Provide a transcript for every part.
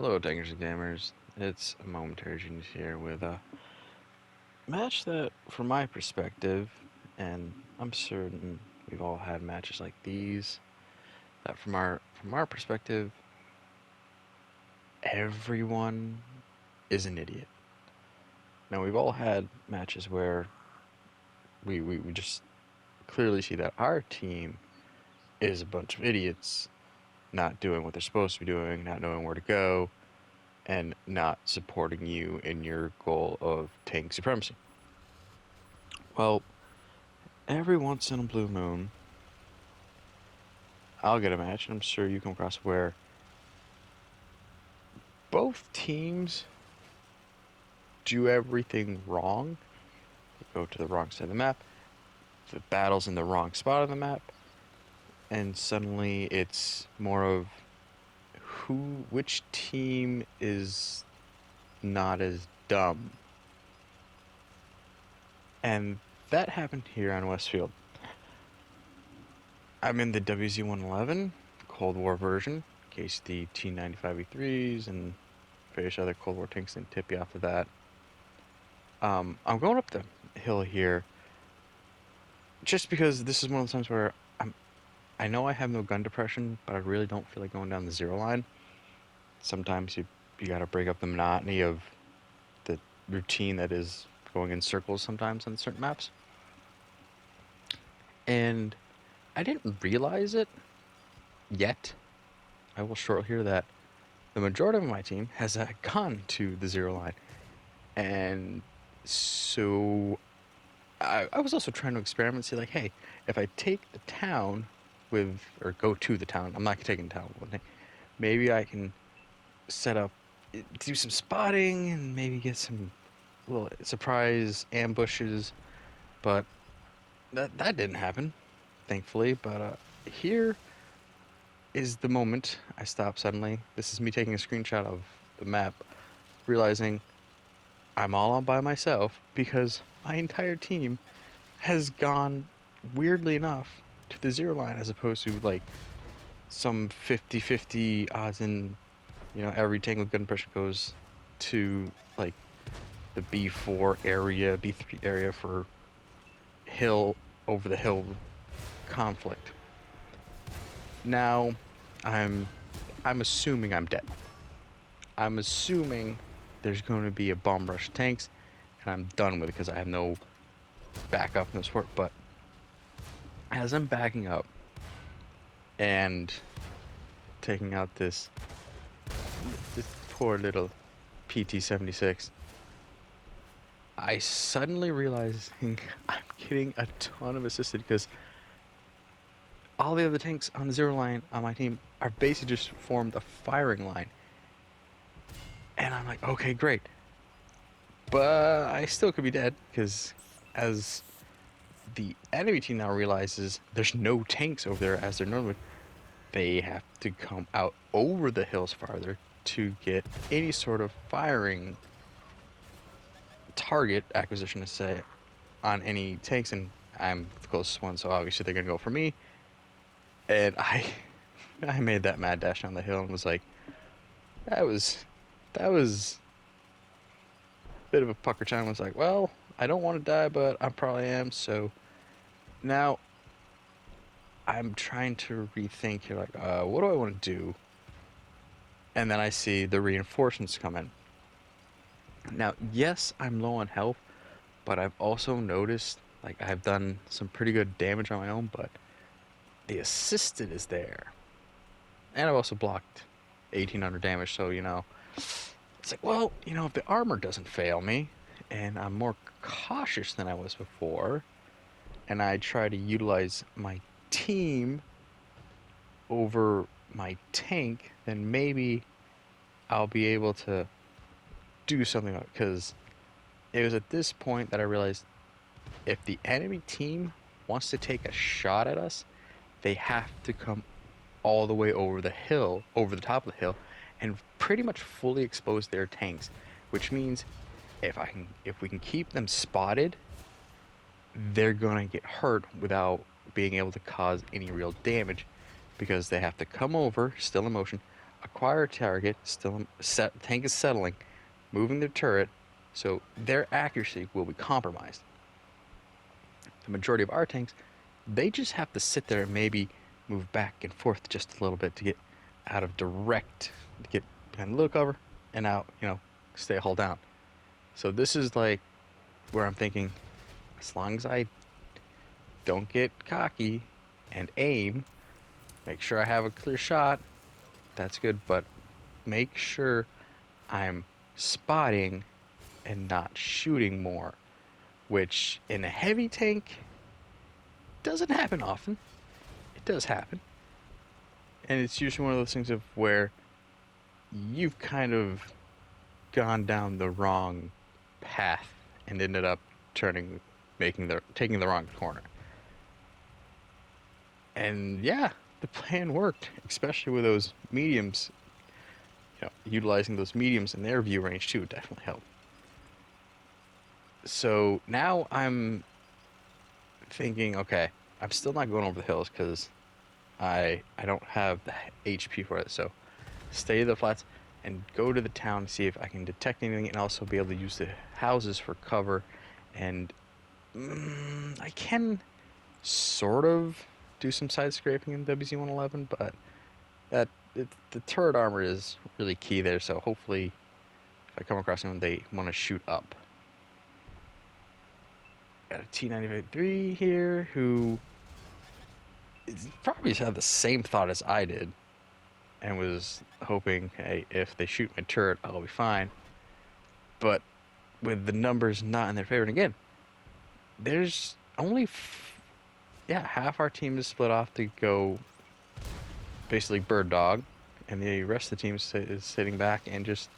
Hello, Tankers and Gamers. It's a Momentary Genius here with a match that, from my perspective, and I'm certain we've all had matches like these, that from our perspective, everyone is an idiot. Now, we've all had matches where we just clearly see that our team is a bunch of idiots, not doing what they're supposed to be doing, not knowing where to go, and not supporting you in your goal of tank supremacy. Well, every once in a blue moon, I'll get a match, and I'm sure you come across where both teams do everything wrong. They go to the wrong side of the map, the battle's in the wrong spot on the map, and suddenly it's more of which team is not as dumb. And that happened here on Westfield. I'm in the WZ-111 Cold War version, in case the T-95E3s and various other Cold War tanks didn't tip you off of that. I'm going up the hill here just because this is one of the times where I know I have no gun depression, but I really don't feel like going down the zero line. Sometimes you gotta break up the monotony of the routine that is going in circles sometimes on certain maps. And I didn't realize it yet. I will short here that the majority of my team has gone to the zero line. And so I was also trying to experiment, see like, hey, if I take the town or go to the town, I'm not taking the town one day, maybe I can set up, do some spotting and maybe get some little surprise ambushes, but that didn't happen, thankfully. But here is the moment I stop suddenly. This is me taking a screenshot of the map, realizing I'm all on by myself because my entire team has gone, weirdly enough, to the zero line as opposed to like some 50-50 odds in, every tank with gun pressure goes to like the B4 area, B3 area for hill over the hill conflict. Now, I'm assuming I'm dead. I'm assuming there's going to be a bomb rush of tanks, and I'm done with it because I have no backup, no support. But as I'm backing up and taking out this poor little PT-76, I suddenly realizing I'm getting a ton of assisted because all the other tanks on the zero line on my team are basically just formed a firing line. And I'm like, okay, great. But I still could be dead because as the enemy team now realizes there's no tanks over there as they're normally, they have to come out over the hills farther to get any sort of firing target acquisition to say on any tanks, and I'm the closest one, so obviously they're gonna go for me. And I made that mad dash down the hill and was like, that was a bit of a pucker time. I was like, well, I don't want to die, but I probably am. So now I'm trying to rethink here, like, what do I want to do? And then I see the reinforcements come in. Now, yes, I'm low on health, but I've also noticed, like, I've done some pretty good damage on my own, but the assisted is there. And I've also blocked 1800 damage, so, it's like, well, if the armor doesn't fail me, and I'm more cautious than I was before, and I try to utilize my team over my tank, then maybe I'll be able to do something about it. Because it was at this point that I realized if the enemy team wants to take a shot at us, they have to come all the way over the hill, over the top of the hill, and pretty much fully expose their tanks, which means if we can keep them spotted, they're gonna get hurt without being able to cause any real damage because they have to come over, still in motion, acquire a target, still tank is settling, moving their turret, so their accuracy will be compromised. The majority of our tanks, they just have to sit there and maybe move back and forth just a little bit to get out of direct, to get behind a little cover and out, stay hull down. So this is like where I'm thinking, as long as I don't get cocky and aim, make sure I have a clear shot, that's good, but make sure I'm spotting and not shooting more, which in a heavy tank doesn't happen often. It does happen. And it's usually one of those things of where you've kind of gone down the wrong path and ended up taking the wrong corner. And yeah, the plan worked, especially with those mediums. Utilizing those mediums in their view range too definitely helped. So now I'm thinking, okay, I'm still not going over the hills because I don't have the HP for it. So stay to the flats and go to the town to see if I can detect anything, and also be able to use the houses for cover. And I can sort of do some side scraping in WZ-111, but the turret armor is really key there. So hopefully, if I come across anyone, they want to shoot up. Got a T-95-3 here who probably had the same thought as I did, and was hoping, hey, if they shoot my turret, I'll be fine. But with the numbers not in their favor, and again, there's only half our team is split off to go basically bird dog, and the rest of the team is sitting back and just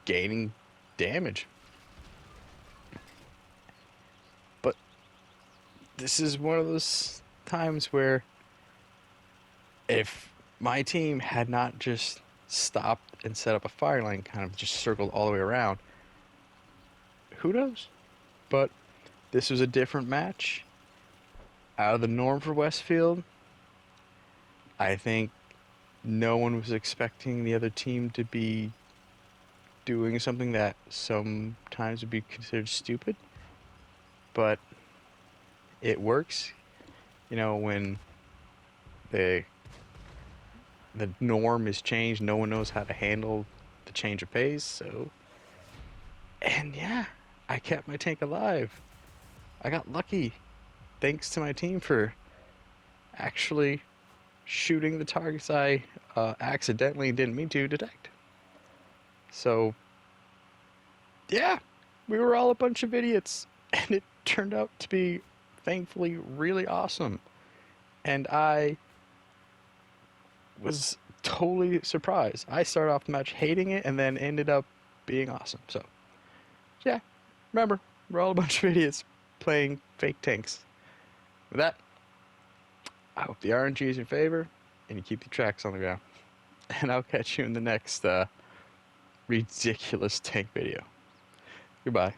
gaining damage. But this is one of those times where if my team had not just stopped and set up a fire line, kind of just circled all the way around, who knows? But this was a different match, out of the norm for Westfield. I think no one was expecting the other team to be doing something that sometimes would be considered stupid, but it works. When the norm is changed, no one knows how to handle the change of pace. So, and yeah, I kept my tank alive. I got lucky, thanks to my team for actually shooting the targets I accidentally didn't mean to detect. So, yeah, we were all a bunch of idiots, and it turned out to be, thankfully, really awesome. And I was totally surprised. I started off the match hating it and then ended up being awesome. So, yeah, remember, we're all a bunch of idiots playing fake tanks. With that, I hope the RNG is in favor and you keep the tracks on the ground. And I'll catch you in the next ridiculous tank video. Goodbye.